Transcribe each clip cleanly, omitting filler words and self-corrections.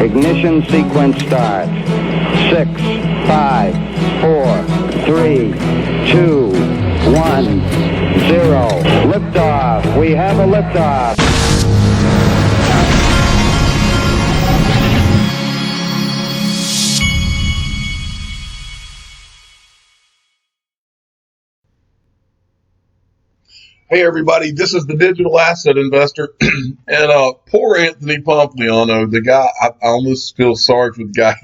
Ignition sequence starts. 6, 5, 4, 3, 2, 1, 0. Liftoff. We have a liftoff. Hey everybody, this is the digital asset investor, and poor Anthony Pompliano, the guy. I almost feel sorry for the guy.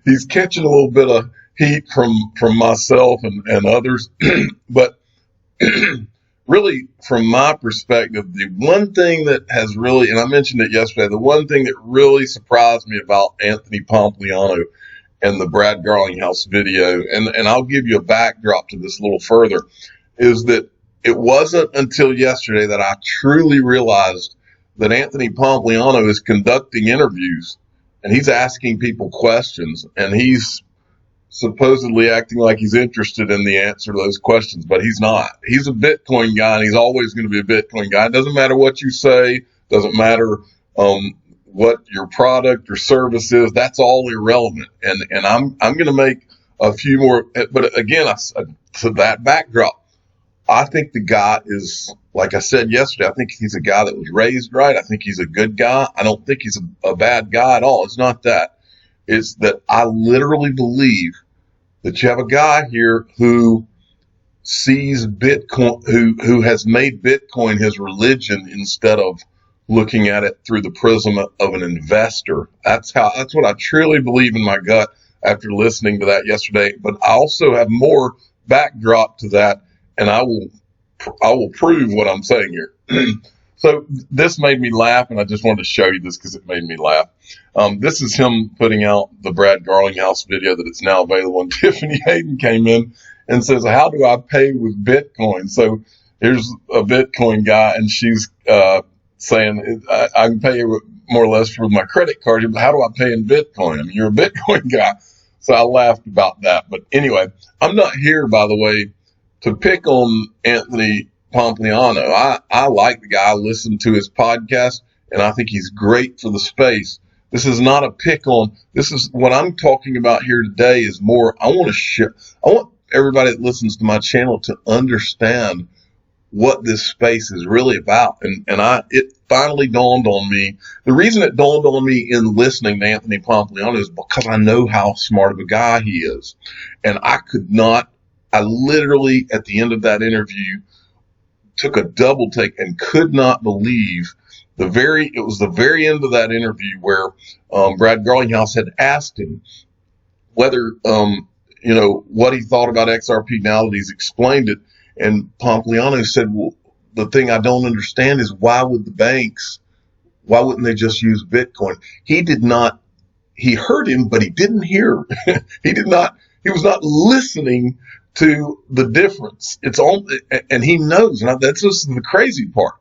He's catching a little bit of heat from myself and others, but really, from my perspective, the one thing that has really, and I mentioned it yesterday, the one thing that really surprised me about Anthony Pompliano and the Brad Garlinghouse video, and I'll give you a backdrop to this a little further, is that it wasn't until yesterday that I truly realized that Anthony Pompliano is conducting interviews and he's asking people questions and he's supposedly acting like he's interested in the answer to those questions, but he's not. He's a Bitcoin guy and he's always going to be a Bitcoin guy. It doesn't matter what you say, doesn't matter what your product or service is. That's all irrelevant. And I'm going to make a few more, but again, to that backdrop, I think the guy is, like I said yesterday, I think he's a guy that was raised right. I think he's a good guy. I don't think he's a bad guy at all. It's not that. It's that I literally believe that you have a guy here who sees Bitcoin, who has made Bitcoin his religion instead of looking at it through the prism of an investor. That's what I truly believe in my gut after listening to that yesterday. But I also have more backdrop to that. And I will prove what I'm saying here. So this made me laugh, and I just wanted to show you this because it made me laugh. This is him putting out the Brad Garlinghouse video that is now available. And Tiffany Hayden came in and says, "How do I pay with Bitcoin?" So here's a Bitcoin guy, and she's saying, "I can pay you more or less with my credit card, but how do I pay in Bitcoin? I mean, you're a Bitcoin guy." So I laughed about that. But anyway, I'm not here, by the way, to pick on Anthony Pompliano. I like the guy. I listen to his podcast, and I think he's great for the space. This is not a pick on. This is what I'm talking about here today is more, I want everybody that listens to my channel to understand what this space is really about. And it finally dawned on me. The reason it dawned on me in listening to Anthony Pompliano is because I know how smart of a guy he is. And I literally, at the end of that interview, took a double take and could not believe it was the very end of that interview where Brad Garlinghouse had asked him whether, what he thought about XRP now that he's explained it. And Pompliano said, well, the thing I don't understand is why wouldn't they just use Bitcoin? He heard him, but he didn't hear. He was not listening to the difference. And he knows, and that's just the crazy part.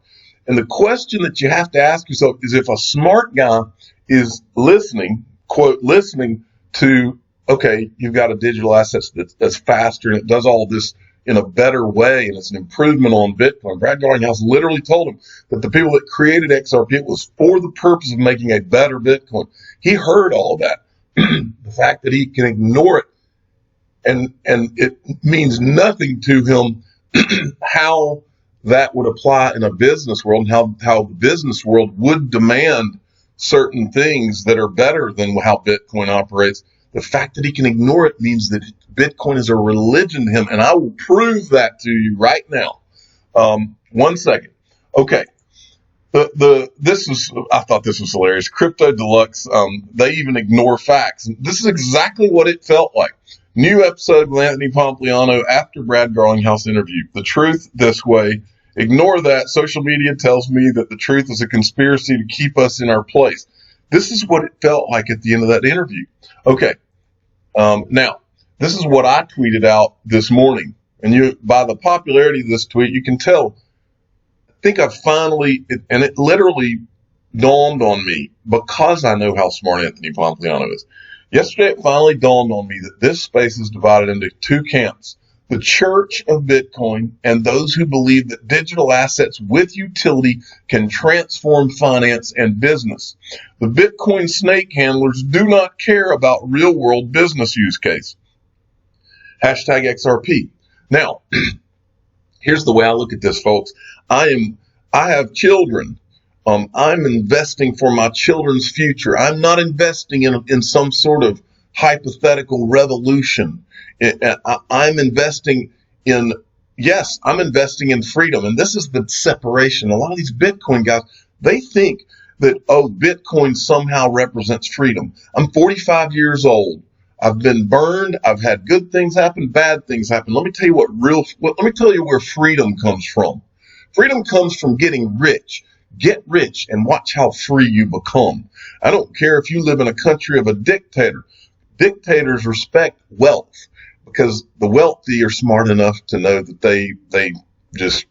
And the question that you have to ask yourself is if a smart guy is listening, quote, listening to, okay, you've got a digital asset that's faster and it does all this in a better way and it's an improvement on Bitcoin. Brad Garlinghouse literally told him that the people that created XRP, it was for the purpose of making a better Bitcoin. He heard all that. The fact that he can ignore it, and it means nothing to him how that would apply in a business world and how the business world would demand certain things that are better than how Bitcoin operates. The fact that he can ignore it means that Bitcoin is a religion to him, and I will prove that to you right now. 1 second. Okay. I thought this was hilarious. Crypto Deluxe, they even ignore facts. This is exactly what it felt like. New episode with Anthony Pompliano after Brad Garlinghouse interview. The truth this way. Ignore that. Social media tells me that the truth is a conspiracy to keep us in our place. This is what it felt like at the end of that interview. Okay. Now, this is what I tweeted out this morning. And by the popularity of this tweet, you can tell. I think I finally, and it literally dawned on me because I know how smart Anthony Pompliano is. Yesterday, it finally dawned on me that this space is divided into two camps. the Church of Bitcoin, and those who believe that digital assets with utility can transform finance and business. The Bitcoin snake handlers do not care about real-world business use case. Hashtag XRP. Now, here's the way I look at this, folks. I have children. I'm investing for my children's future. I'm not investing in some sort of hypothetical revolution. I'm investing in, yes, I'm investing in freedom. And this is the separation. A lot of these Bitcoin guys, they think that, oh, Bitcoin somehow represents freedom. I'm 45 years old. I've been burned. I've had good things happen, bad things happen. Let me tell you let me tell you where freedom comes from. Freedom comes from getting rich. Get rich and watch how free you become. I don't care if you live in a country of a dictator. Dictators respect wealth because the wealthy are smart enough to know that they just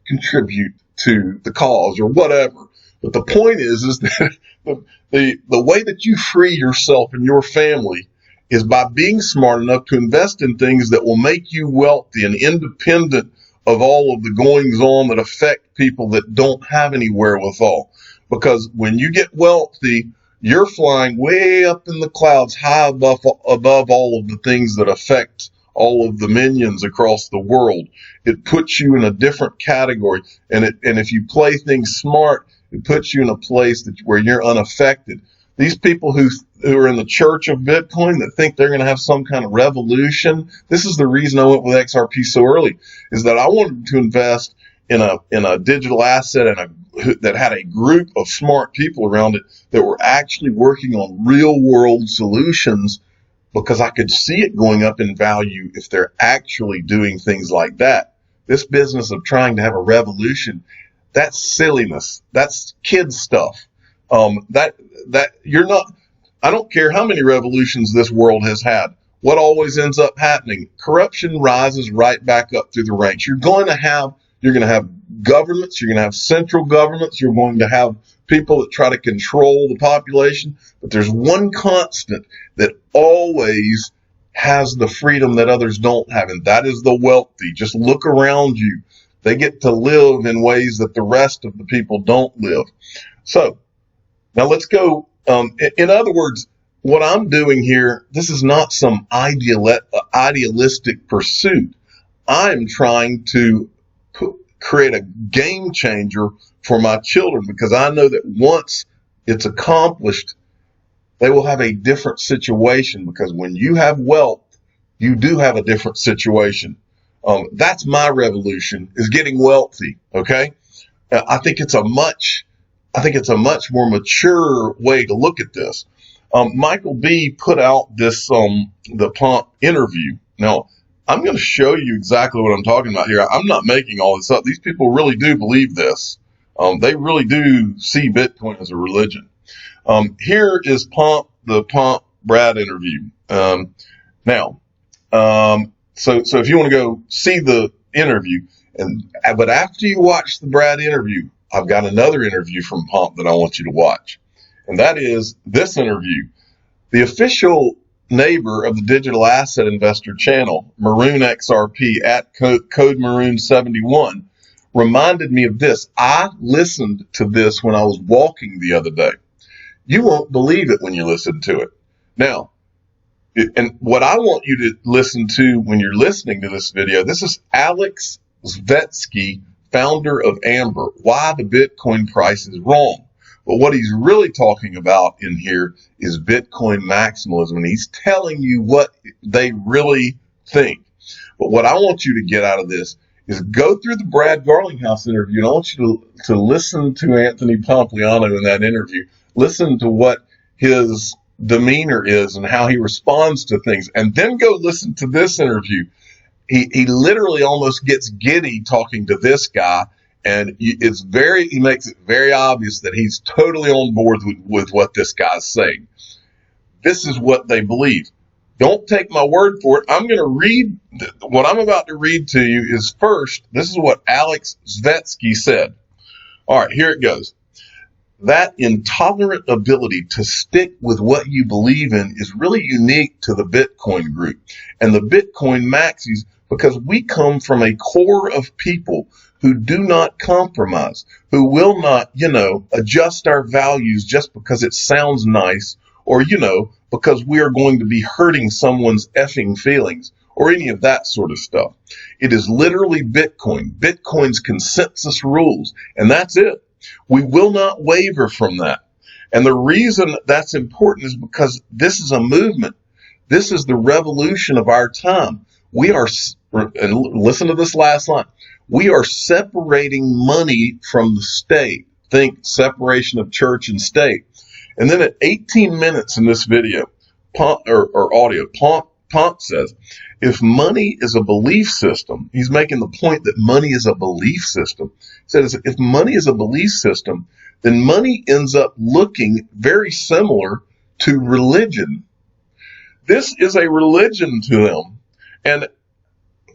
contribute to the cause or whatever. But the point is that the way that you free yourself and your family is by being smart enough to invest in things that will make you wealthy and independent of all of the goings on that affect people that don't have any wherewithal. Because when you get wealthy, you're flying way up in the clouds, high above all of the things that affect all of the minions across the world. It puts you in a different category. And if you play things smart, it puts you in a place where you're unaffected. These people who are in the Church of Bitcoin that think they're going to have some kind of revolution. This is the reason I went with XRP so early, is that I wanted to invest in a digital asset that had a group of smart people around it that were actually working on real world solutions, because I could see it going up in value if they're actually doing things like that. This business of trying to have a revolution, that's silliness. That's kid stuff. I don't care how many revolutions this world has had. What always ends up happening? Corruption rises right back up through the ranks. You're going to have governments, you're going to have central governments, you're going to have people that try to control the population, but there's one constant that always has the freedom that others don't have, and that is the wealthy. Just look around you. They get to live in ways that the rest of the people don't live. So, now let's go. In other words, what I'm doing here, this is not some idealistic pursuit. I'm trying to create a game changer for my children, because I know that once it's accomplished, they will have a different situation, because when you have wealth, you do have a different situation. That's my revolution, is getting wealthy. Okay. I think it's a much more mature way to look at this. Michael B put out this, the Pomp interview. Now, I'm going to show you exactly what I'm talking about here. I'm not making all this up. These people really do believe this. They really do see Bitcoin as a religion. Here is the Pomp Brad interview. So if you want to go see the interview, but after you watch the Brad interview, I've got another interview from Pomp that I want you to watch. And that is this interview. The official neighbor of the Digital Asset Investor channel, Maroon XRP at code Maroon 71, reminded me of this. I listened to this when I was walking the other day. You won't believe it when you listen to it. Now, and what I want you to listen to when you're listening to this video, this is Alex Svetsky, founder of Amber, why the Bitcoin price is wrong. But what he's really talking about in here is Bitcoin maximalism, and he's telling you what they really think. But what I want you to get out of this is go through the Brad Garlinghouse interview, and I want you to listen to Anthony Pompliano in that interview. Listen to what his demeanor is and how he responds to things, and then go listen to this interview. He literally almost gets giddy talking to this guy, and he makes it very obvious that he's totally on board with what this guy's saying. This is what they believe. Don't take my word for it. I'm going to read what I'm about to read to you is first. This is what Alex Svetsky said. All right, here it goes. That intolerant ability to stick with what you believe in is really unique to the Bitcoin group and the Bitcoin maxis because we come from a core of people who do not compromise, who will not, adjust our values just because it sounds nice, or, because we are going to be hurting someone's effing feelings, or any of that sort of stuff. It is literally Bitcoin, Bitcoin's consensus rules, and that's it. We will not waver from that. And the reason that's important is because this is a movement. This is the revolution of our time. We are, and listen to this last line, we are separating money from the state. Think separation of church and state. And then at 18 minutes in this video, audio, Pont says, if money is a belief system, he's making the point that money is a belief system. He says, if money is a belief system, then money ends up looking very similar to religion. This is a religion to them. And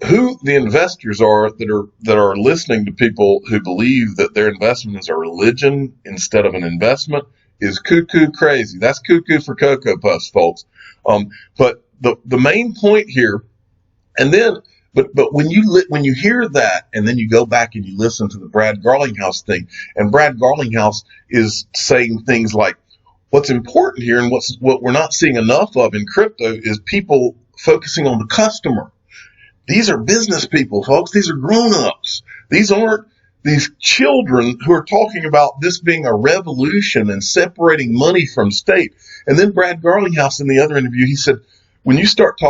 who the investors are that are listening to people who believe that their investment is a religion instead of an investment is cuckoo crazy. That's cuckoo for Cocoa Puffs, folks. But the main point here, and then, but when you hear that, and then you go back and you listen to the Brad Garlinghouse thing, and Brad Garlinghouse is saying things like, what's important here, and what we're not seeing enough of in crypto is people focusing on the customer. These are business people, folks. These are grown-ups. These aren't these children who are talking about this being a revolution and separating money from state. And then Brad Garlinghouse in the other interview, he said, when you start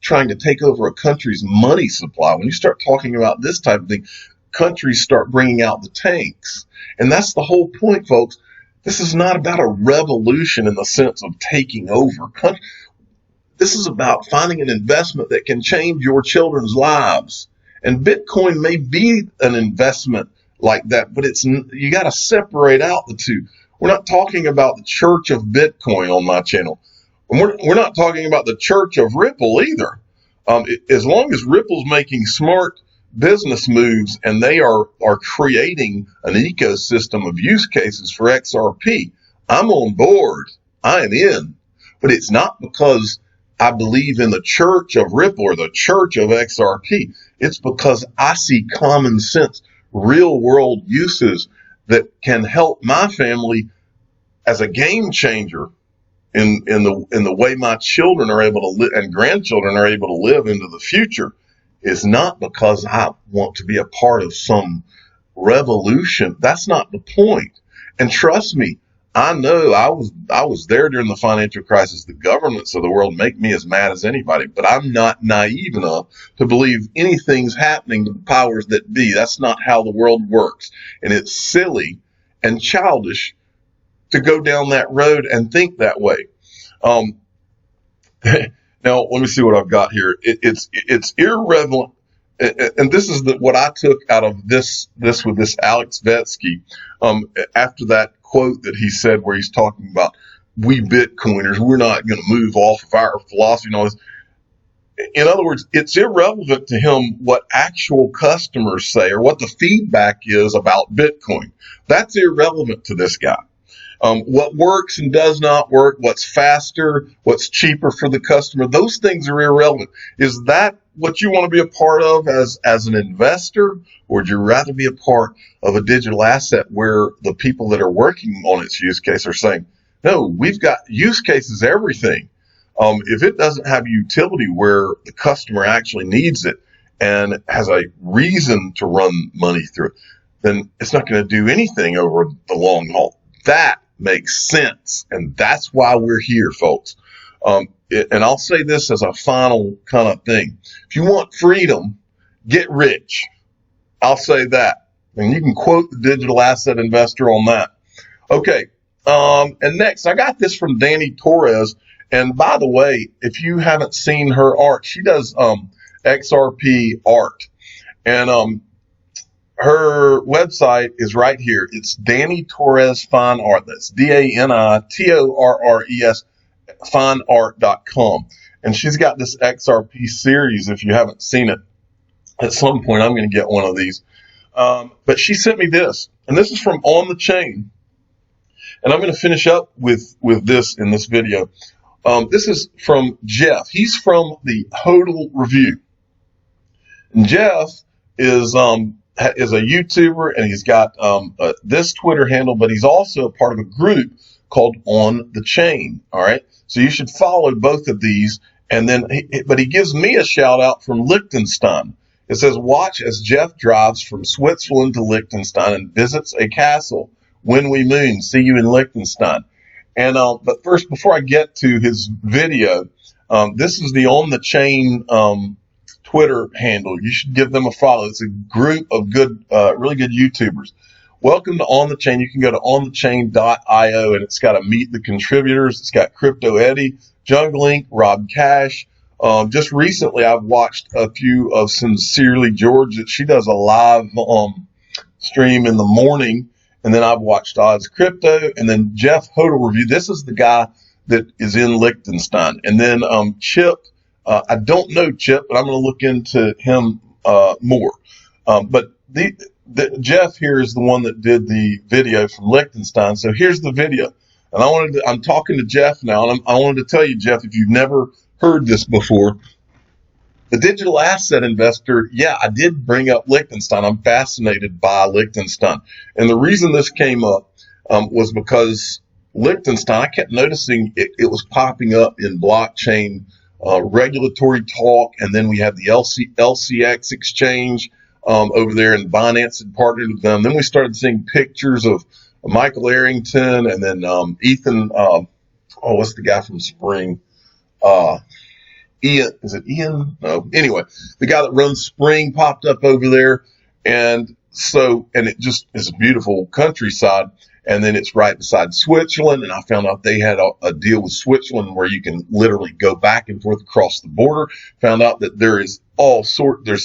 trying to take over a country's money supply, when you start talking about this type of thing, countries start bringing out the tanks. And that's the whole point, folks. This is not about a revolution in the sense of taking over countries. This is about finding an investment that can change your children's lives. And Bitcoin may be an investment like that, but you got to separate out the two. We're not talking about the church of Bitcoin on my channel. We're not talking about the church of Ripple either. As long as Ripple's making smart business moves and they are creating an ecosystem of use cases for XRP, I'm on board. I am in. But it's not because I believe in the church of Ripple or the church of XRP. It's because I see common sense, real world uses that can help my family as a game changer in the way my children are able to live and grandchildren are able to live into the future. Is not because I want to be a part of some revolution. That's not the point. And trust me, I know I was there during the financial crisis. The governments of the world make me as mad as anybody, but I'm not naive enough to believe anything's happening to the powers that be. That's not how the world works. And it's silly and childish to go down that road and think that way. Now, let me see what I've got here. It's irrelevant. And this is what I took out of this with this Alex Vetsky, after that quote that he said where he's talking about we Bitcoiners, we're not going to move off of our philosophy and all this. In other words, it's irrelevant to him what actual customers say or what the feedback is about Bitcoin. That's irrelevant to this guy. What works and does not work, what's faster, what's cheaper for the customer, those things are irrelevant. Is that what you want to be a part of as an investor, or would you rather be a part of a digital asset where the people that are working on its use case are saying, no, we've got use cases, everything. If it doesn't have utility where the customer actually needs it and has a reason to run money through it, then it's not going to do anything over the long haul. That makes sense. And that's why we're here, folks. And I'll say this as a final kind of thing. If you want freedom, get rich. I'll say that. And you can quote the digital asset investor on that. Okay. And next, I got this from Danny Torres. And by the way, if you haven't seen her art, she does XRP art. And her website is right here. It's Danny Torres Fine Art. That's DANITORRES fineart.com. And she's got this XRP series. If you haven't seen it, at some point I'm going to get one of these. But she sent me this, and this is from On the Chain. And I'm going to finish up with this in this video. This is from Jeff. He's from the HODL Review. And Jeff is a YouTuber, and he's got this Twitter handle, but he's also a part of a group called On the Chain. All right, so you should follow both of these. And then, but he gives me a shout out from Liechtenstein. It says, watch as Jeff drives from Switzerland to Liechtenstein and visits a castle. When we moon, see you in Liechtenstein. And but first, before I get to his video, this is the On the Chain Twitter handle. You should give them a follow. It's a group of good, really good YouTubers. Welcome to On the Chain. You can go to onthechain.io, and it's got a meet the contributors. It's got Crypto Eddie, Junglink, Rob Cash. Just recently, I've watched a few of Sincerely George. She does a live stream in the morning, and then I've watched Odds Crypto, and then Jeff Hodel Review. This is the guy that is in Liechtenstein. And then Chip, I don't know Chip, but I'm going to look into him more. But Jeff here is the one that did the video from Liechtenstein. So here's the video. And I'm talking to Jeff now, and I wanted to tell you, Jeff, if you've never heard this before, the digital asset investor, yeah, I did bring up Liechtenstein. I'm fascinated by Liechtenstein. And the reason this came up was because Liechtenstein, I kept noticing it was popping up in blockchain regulatory talk, and then we had the LCX exchange over there, and Binance had partnered with them. Then we started seeing pictures of Michael Arrington, and then Ethan, what's the guy from Spring? Ian, is it Ian? No. Anyway, the guy that runs Spring popped up over there. And so, and it just is a beautiful countryside. And then it's right beside Switzerland. And I found out they had a deal with Switzerland where you can literally go back and forth across the border. Found out that there's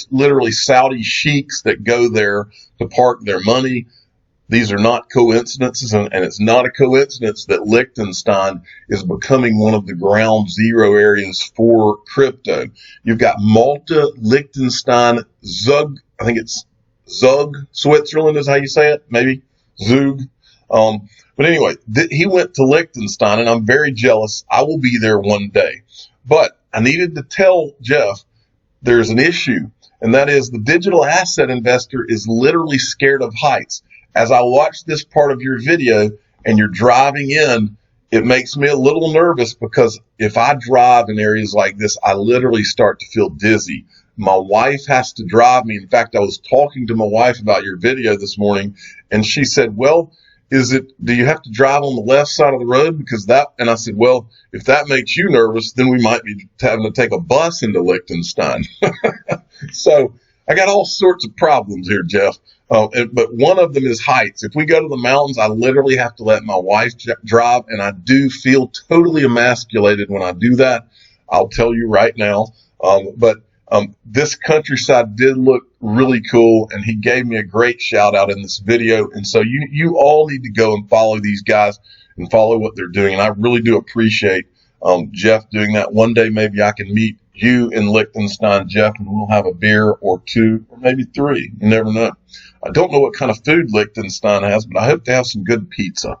literally Saudi sheiks that go there to park their money. These are not coincidences, and it's not a coincidence that Liechtenstein is becoming one of the ground zero areas for crypto. You've got Malta, Liechtenstein, Zug, I think it's Zug, Switzerland is how you say it, maybe Zug. But anyway, he went to Liechtenstein, and I'm very jealous. I will be there one day. But I needed to tell Jeff there's an issue, and that is the digital asset investor is literally scared of heights. As I watch this part of your video and you're driving in, it makes me a little nervous because if I drive in areas like this, I literally start to feel dizzy. My wife has to drive me. In fact, I was talking to my wife about your video this morning, and she said, well, do you have to drive on the left side of the road? And I said, well, if that makes you nervous, then we might be having to take a bus into Liechtenstein. So I got all sorts of problems here, Jeff. But one of them is heights. If we go to the mountains, I literally have to let my wife drive, and I do feel totally emasculated when I do that. I'll tell you right now. But this countryside did look really cool, and he gave me a great shout out in this video. And so you all need to go and follow these guys and follow what they're doing. And I really do appreciate Jeff doing that. One day maybe I can meet you in Liechtenstein, Jeff, and we'll have a beer or two or maybe three. You never know. I don't know what kind of food Liechtenstein has, but I hope to have some good pizza.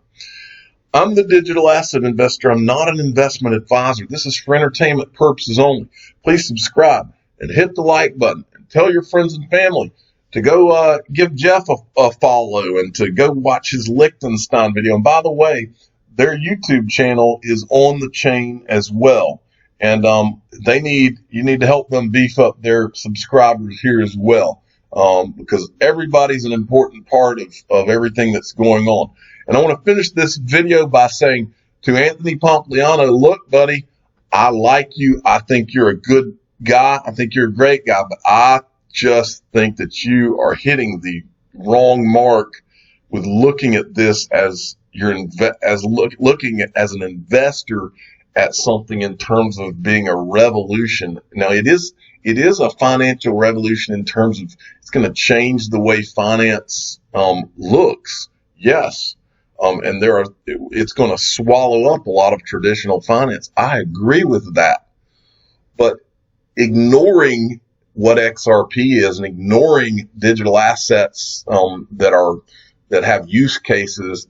I'm the digital asset investor. I'm not an investment advisor. This is for entertainment purposes only. Please subscribe and hit the like button and tell your friends and family to go give Jeff a follow and to go watch his Liechtenstein video. And by the way, their YouTube channel is On the Chain as well. And you need to help them beef up their subscribers here as well, because everybody's an important part of everything that's going on. And I want to finish this video by saying to Anthony Pompliano, look, buddy, I like you. I think you're a good guy. I think you're a great guy, but I just think that you are hitting the wrong mark with looking at this as looking at as an investor at something in terms of being a revolution. Now it is a financial revolution in terms of it's going to change the way finance looks. Yes. And it's going to swallow up a lot of traditional finance. I agree with that. But ignoring what XRP is and ignoring digital assets that have use cases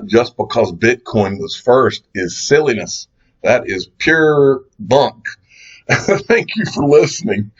just because Bitcoin was first is silliness. That is pure bunk. Thank you for listening.